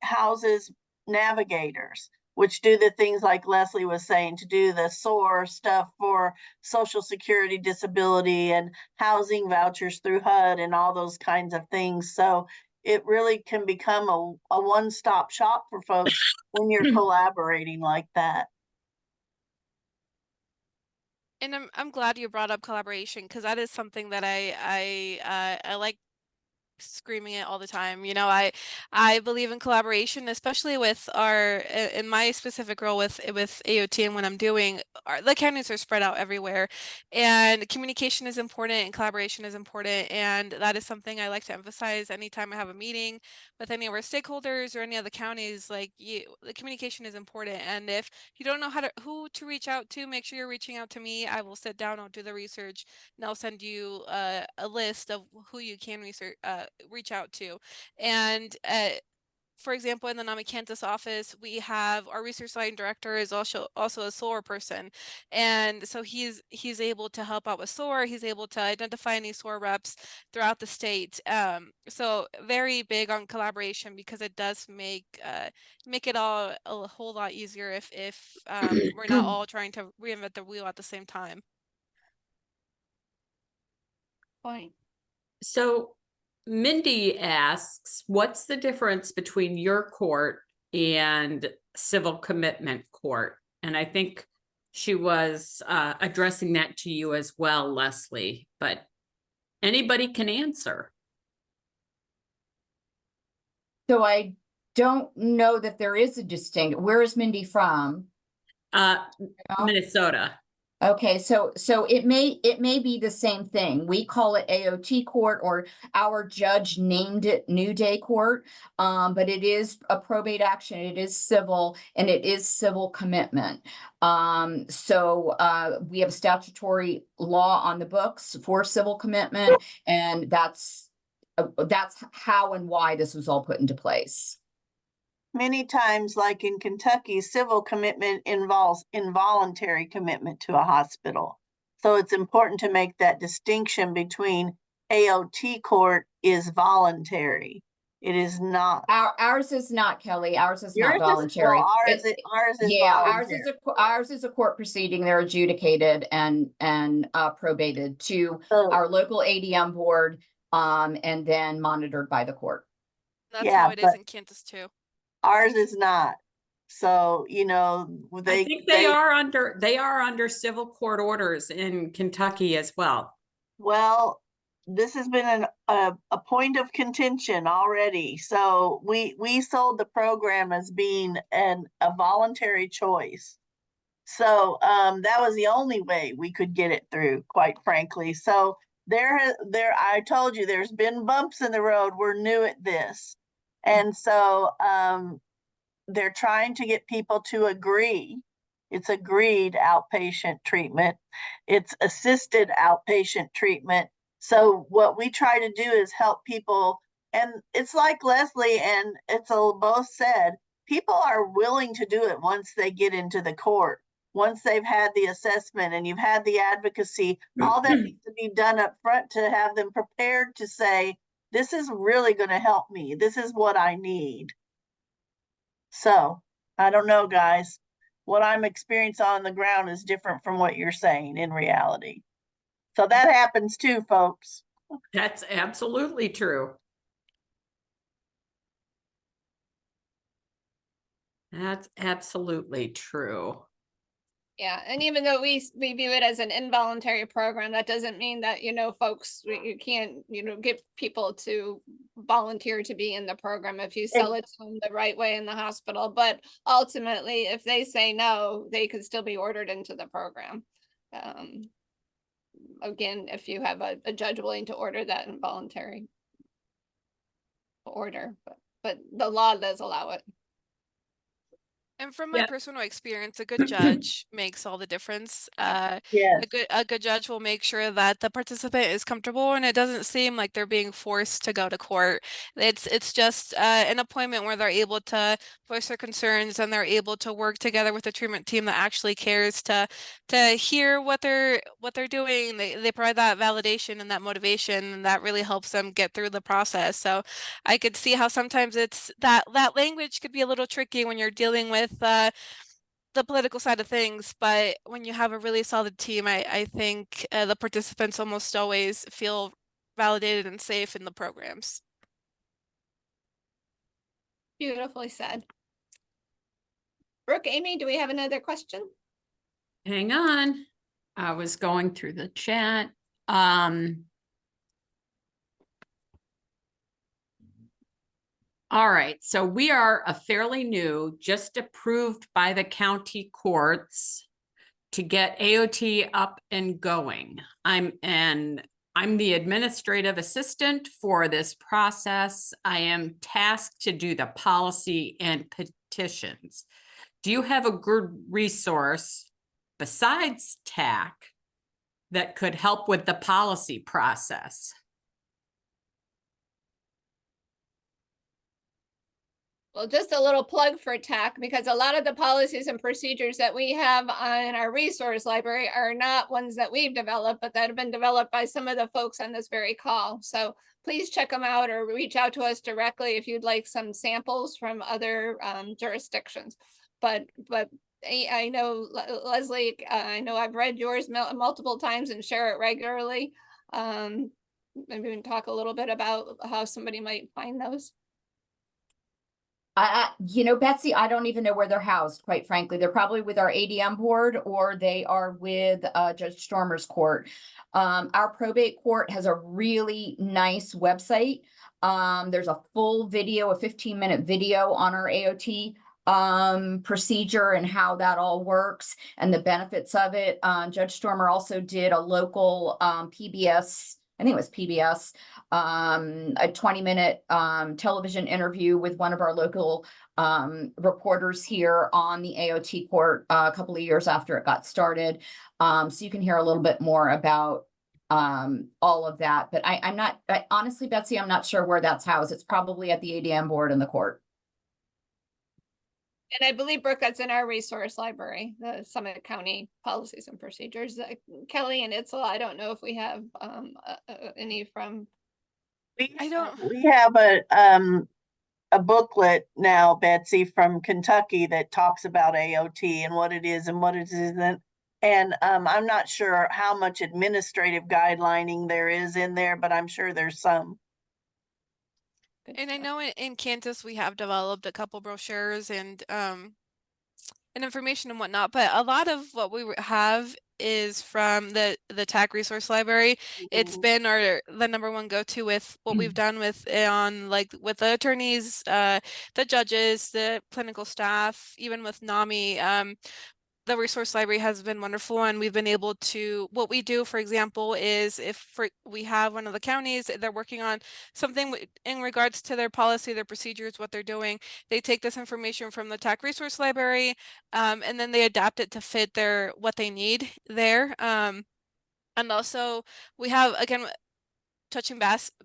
houses navigators, which do the things like Leslie was saying, to do the SOAR stuff for Social Security disability and housing vouchers through HUD and all those kinds of things. So it really can become a one-stop shop for folks when you're collaborating like that. And I'm glad you brought up collaboration, because that is something that I like screaming it all the time. I believe in collaboration, especially with in my specific role with AOT, and what I'm doing. The counties are spread out everywhere, and communication is important and collaboration is important, and that is something I like to emphasize anytime I have a meeting with any of our stakeholders or any of the counties. The communication is important, and if you don't know who to reach out to, make sure you're reaching out to me. I will sit down, I'll do the research, and I'll send you a list of who you can reach out to. And for example, in the NAMI Kansas office, we have our research line director is also a SOAR person, and so he's able to help out with SOAR. He's able to identify any SOAR reps throughout the state. So very big on collaboration, because it does make it all a whole lot easier if we're not all trying to reinvent the wheel at the same time. Point. So Mindy asks, what's the difference between your court and civil commitment court? And I think she was addressing that to you as well, Leslie, but anybody can answer. So I don't know that there is a distinct. Where is Mindy from? Minnesota. Okay, so it may be the same thing. We call it AOT court, or our judge named it New Day Court. But it is a probate action, it is civil, and it is civil commitment. We have statutory law on the books for civil commitment, and that's how and why this was all put into place. Many times, like in Kentucky, civil commitment involves involuntary commitment to a hospital. So it's important to make that distinction between AOT court is voluntary. It is not. Ours is not, Kelly. Ours is Yours not voluntary. Well, ours is Yeah, voluntary. ours is a court proceeding. They're adjudicated and probated to So, our local ADM board, and then monitored by the court. That's Yeah, how it is but- in Kansas too. ours is not. So, I think they are under civil court orders in Kentucky as well. Well, this has been a point of contention already. So we sold the program as being a voluntary choice. So that was the only way we could get it through, quite frankly. So I told you there's been bumps in the road. We're new at this. And so they're trying to get people to agree. It's agreed outpatient treatment. It's assisted outpatient treatment. So what we try to do is help people. And it's like Leslie and Itzel both said, people are willing to do it once they get into the court, once they've had the assessment and you've had the advocacy. All that needs to be done up front to have them prepared to say, this is really going to help me. This is what I need. So I don't know, guys. What I'm experiencing on the ground is different from what you're saying in reality. So that happens too, folks. That's absolutely true. That's absolutely true. Yeah, and even though we view it as an involuntary program, that doesn't mean that, folks, you can't, get people to volunteer to be in the program if you sell it to them the right way in the hospital. But ultimately, if they say no, they could still be ordered into the program. Again, if you have a judge willing to order that involuntary order, but the law does allow it. And from my Yeah. personal experience, a good judge makes all the difference. Yes. A good judge will make sure that the participant is comfortable and it doesn't seem like they're being forced to go to court. It's just an appointment where they're able to voice their concerns and they're able to work together with the treatment team that actually cares to hear what they're doing. They provide that validation and that motivation, and that really helps them get through the process. So I could see how sometimes it's that language could be a little tricky when you're dealing with the political side of things, but when you have a really solid team, I think the participants almost always feel validated and safe in the programs. Beautifully said. Brooke, Amy, do we have another question? Hang on. I was going through the chat. All right, so we are a fairly new, just approved by the county courts to get AOT up and going. I'm the administrative assistant for this process. I am tasked to do the policy and petitions. Do you have a good resource besides TAC that could help with the policy process? Well, just a little plug for TAC, because a lot of the policies and procedures that we have on our resource library are not ones that we've developed, but that have been developed by some of the folks on this very call. So please check them out or reach out to us directly if you'd like some samples from other jurisdictions. But I know, Leslie, I know I've read yours multiple times and share it regularly. Maybe we can talk a little bit about how somebody might find those. Betsy, I don't even know where they're housed, quite frankly. They're probably with our ADM board, or they are with Judge Stormer's court. Our probate court has a really nice website. There's a full video, a 15-minute video on our AOT procedure and how that all works and the benefits of it. Judge Stormer also did a local PBS, I think it was PBS, a 20-minute television interview with one of our local reporters here on the AOT court a couple of years after it got started. So you can hear a little bit more about all of that. But honestly, Betsy, I'm not sure where that's housed. It's probably at the ADM board in the court. And I believe, Brooke, that's in our resource library, the Summit County Policies and Procedures. Kelly and Itzel, I don't know if we have any from. I don't. We have a booklet now, Betsy, from Kentucky that talks about AOT and what it is and what it isn't. And I'm not sure how much administrative guidelining there is in there, but I'm sure there's some. And I know in Kansas we have developed a couple brochures and information and whatnot, but a lot of what we have is from the TAC resource library. It's been the number one go-to with what we've done with with the attorneys, the judges, the clinical staff, even with NAMI. The resource library has been wonderful, and we've been able to, what we do, for example, is we have one of the counties, they're working on something in regards to their policy, their procedures, what they're doing. They take this information from the TAC resource library, and then they adapt it to fit what they need there. And also we have, again, touching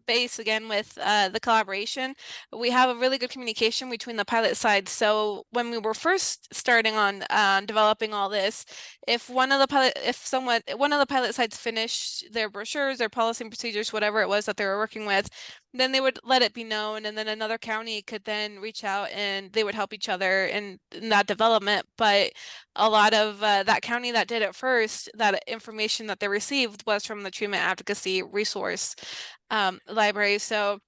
base again with the collaboration, we have a really good communication between the pilot side. So when we were first starting on developing all this, if one of the pilot sides finished their brochures, their policy and procedures, whatever it was that they were working with, then they would let it be known, and then another county could then reach out and they would help each other in that development. But a lot of that county that did it first, that information that they received was from the treatment advocacy resource library. So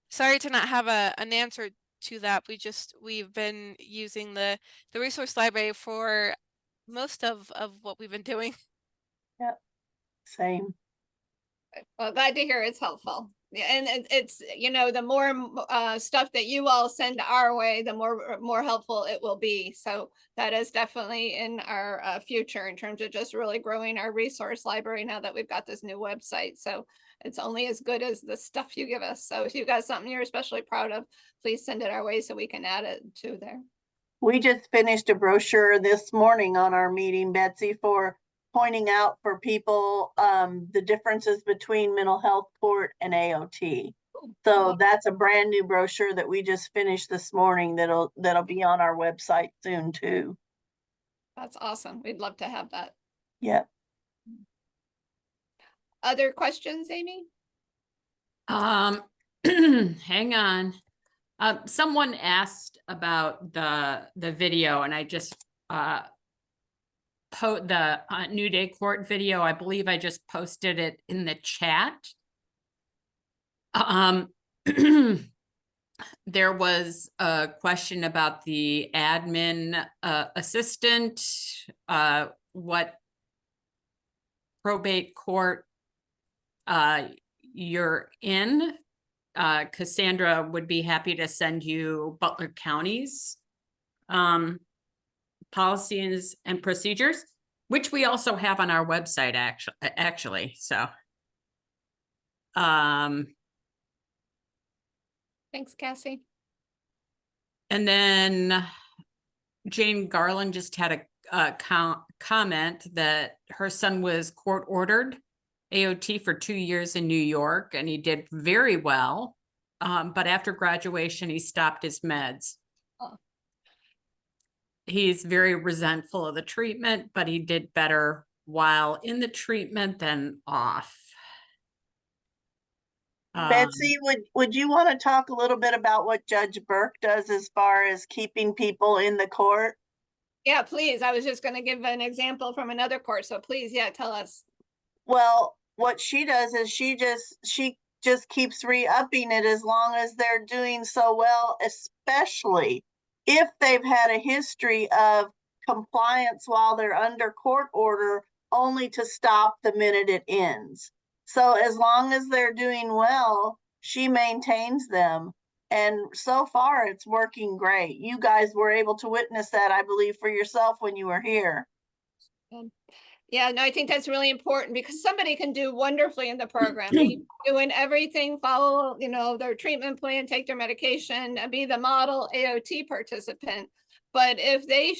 sorry to not have an answer to that. We've been using the resource library for most of what we've been doing. Yep, same. Well, glad to hear it's helpful. Yeah, and it's, the more stuff that you all send our way, the more helpful it will be. So that is definitely in our future in terms of just really growing our resource library now that we've got this new website. So it's only as good as the stuff you give us. So if you've got something you're especially proud of, please send it our way so we can add it to there. We just finished a brochure this morning on our meeting, Betsy, for pointing out for people the differences between mental health court and AOT. So that's a brand new brochure that we just finished this morning that'll be on our website soon too. That's awesome. We'd love to have that. Yep. Other questions, Amy? Hang on. Someone asked about the video, and I just the New Day Court video. I believe I just posted it in the chat. There was a question about the admin assistant, what probate court you're in. Cassandra would be happy to send you Butler County's policies and procedures, which we also have on our website actually. So Thanks, Cassie. and then Jane Garland just had a comment that her son was court ordered AOT for 2 years in New York, and he did very well. But after graduation, he stopped his meds. Oh. He's very resentful of the treatment, but he did better while in the treatment than off. Betsy, would you want to talk a little bit about what Judge Burke does as far as keeping people in the court? Yeah, please. I was just going to give an example from another court. So please, yeah, tell us. Well, what she does is she just keeps re-upping it as long as they're doing so well, especially if they've had a history of compliance while they're under court order, only to stop the minute it ends. So as long as they're doing well, she maintains them. And so far it's working great. You guys were able to witness that, I believe, for yourself when you were here. Yeah, no, I think that's really important because somebody can do wonderfully in the program, be doing everything, follow, their treatment plan, take their medication, and be the model AOT participant. But if they,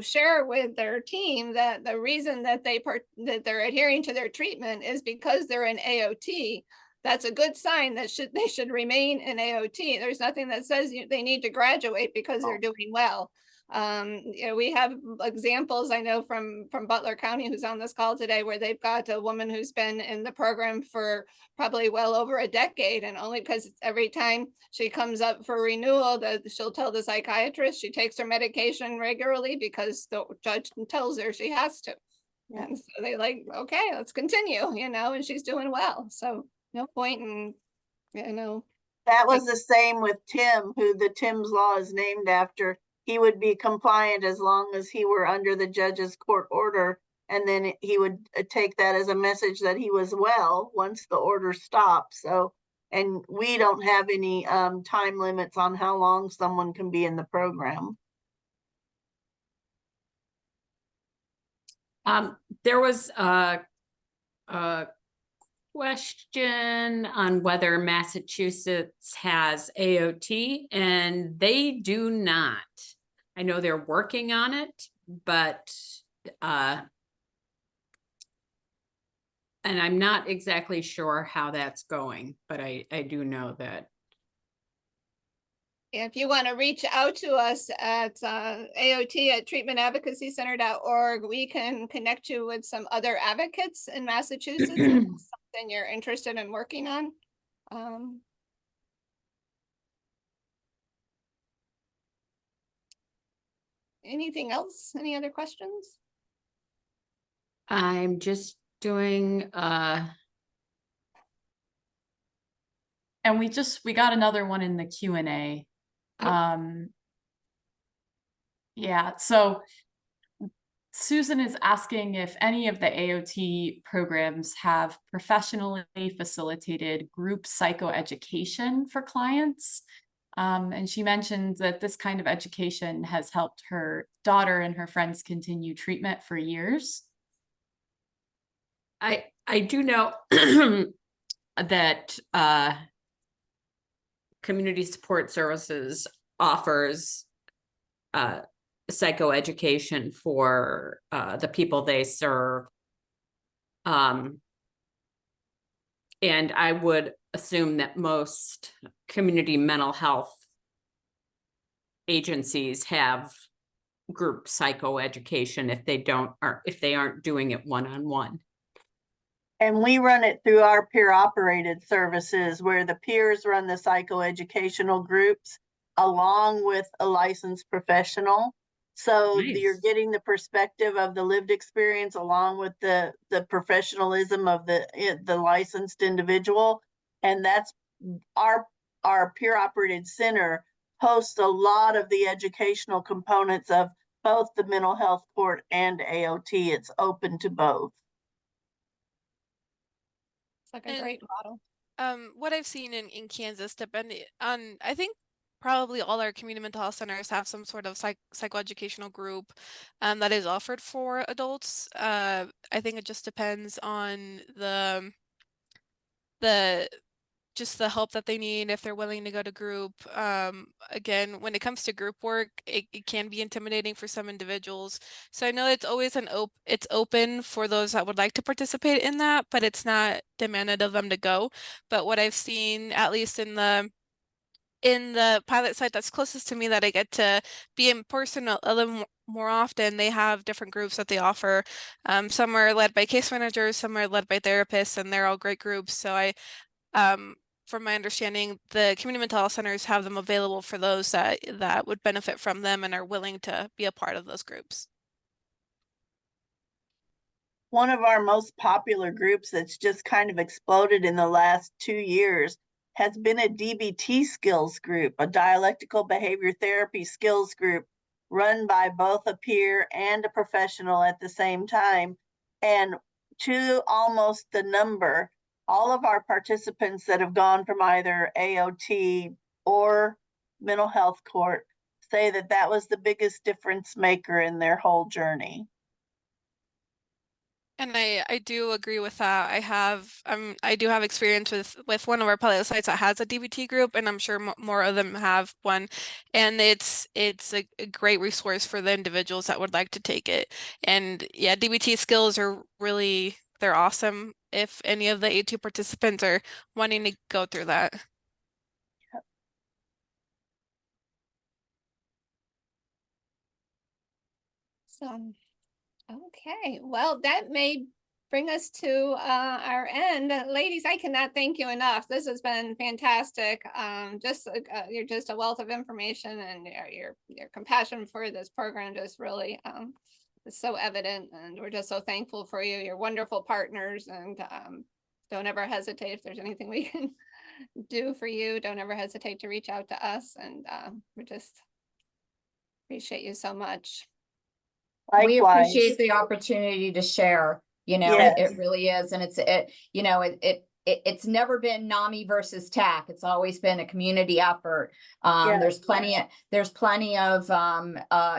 share with their team that the reason that that they're adhering to their treatment is because they're in AOT, that's a good sign that they should remain in AOT. There's nothing that says they need to graduate because they're doing well. We have examples I know from Butler County who's on this call today where they've got a woman who's been in the program for probably well over a decade, and only because every time she comes up for renewal she'll tell the psychiatrist she takes her medication regularly because the judge tells her she has to. Yeah. And so they like, okay, let's continue, and she's doing well, so no point in that was the same with Tim, who the Tim's Law is named after. He would be compliant as long as he were under the judge's court order. And then he would take that as a message that he was well once the order stopped. So, and we don't have any time limits on how long someone can be in the program. There was a question on whether Massachusetts has AOT, and they do not. I know they're working on it, but and I'm not exactly sure how that's going, but I do know that. If you want to reach out to us at AOT@treatmentadvocacycenter.org, we can connect you with some other advocates in Massachusetts. If that's something you're interested in working on. Anything else? Any other questions? I'm just doing and we got another one in the Q&A. Yeah, so Susan is asking if any of the AOT programs have professionally facilitated group psychoeducation for clients. And she mentioned that this kind of education has helped her daughter and her friends continue treatment for years. I do know that Community Support Services offers psychoeducation for the people they serve. And I would assume that most community mental health agencies have group psychoeducation if they aren't doing it one-on-one. And we run it through our peer operated services where the peers run the psychoeducational groups along with a licensed professional. So Nice. You're getting the perspective of the lived experience along with the professionalism of the licensed individual. And that's our peer operated center hosts a lot of the educational components of both the mental health court and AOT. It's open to both. It's like a great model. What I've seen in Kansas, depending on, I think probably all our community mental health centers have some sort of psychoeducational group that is offered for adults. I think it just depends on just the help that they need, if they're willing to go to group. Again, when it comes to group work, it can be intimidating for some individuals. So I know it's always it's open for those that would like to participate in that, but it's not demanded of them to go. But what I've seen, at least in the pilot site that's closest to me that I get to be in person a little more often, they have different groups that they offer. Some are led by case managers, some are led by therapists, and they're all great groups. So from my understanding, the community mental health centers have them available for those that would benefit from them and are willing to be a part of those groups. One of our most popular groups that's just kind of exploded in the last 2 years has been a DBT skills group, a dialectical behavior therapy skills group run by both a peer and a professional at the same time. And to almost the number, all of our participants that have gone from either AOT or mental health court say that that was the biggest difference maker in their whole journey. And I do agree with that. I do have experience with one of our pilot sites that has a DBT group, and I'm sure more of them have one. And it's a great resource for the individuals that would like to take it. And yeah, DBT skills are really, they're awesome if any of the AOT participants are wanting to go through that. So, okay, well, that may bring us to our end. Ladies, I cannot thank you enough. This has been fantastic. You're just a wealth of information, and your compassion for this program just really is so evident, and we're just so thankful for you. You're wonderful partners, and don't ever hesitate if there's anything we can do for you. Don't ever hesitate to reach out to us, and we just appreciate you so much. We Likewise. appreciate the opportunity to share, you know, Yes. it really is. And it's never been NAMI versus TAC. It's always been a community effort. Yes. There's plenty of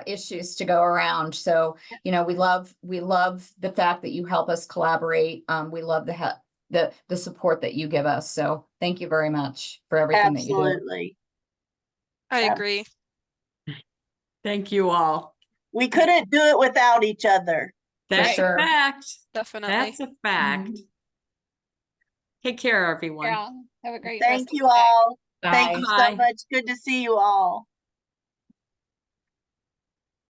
issues to go around. So, you know, we love the fact that you help us collaborate. We love the support that you give us. So thank you very much for everything that you do. Absolutely. I Yeah. agree. Thank you all. We couldn't do it without each other. That's sure. a fact. Definitely. That's a fact. Take care, everyone. Yeah, have a great Thank rest of you the day. all. Thank Bye. you Bye. so much. Good to see you all.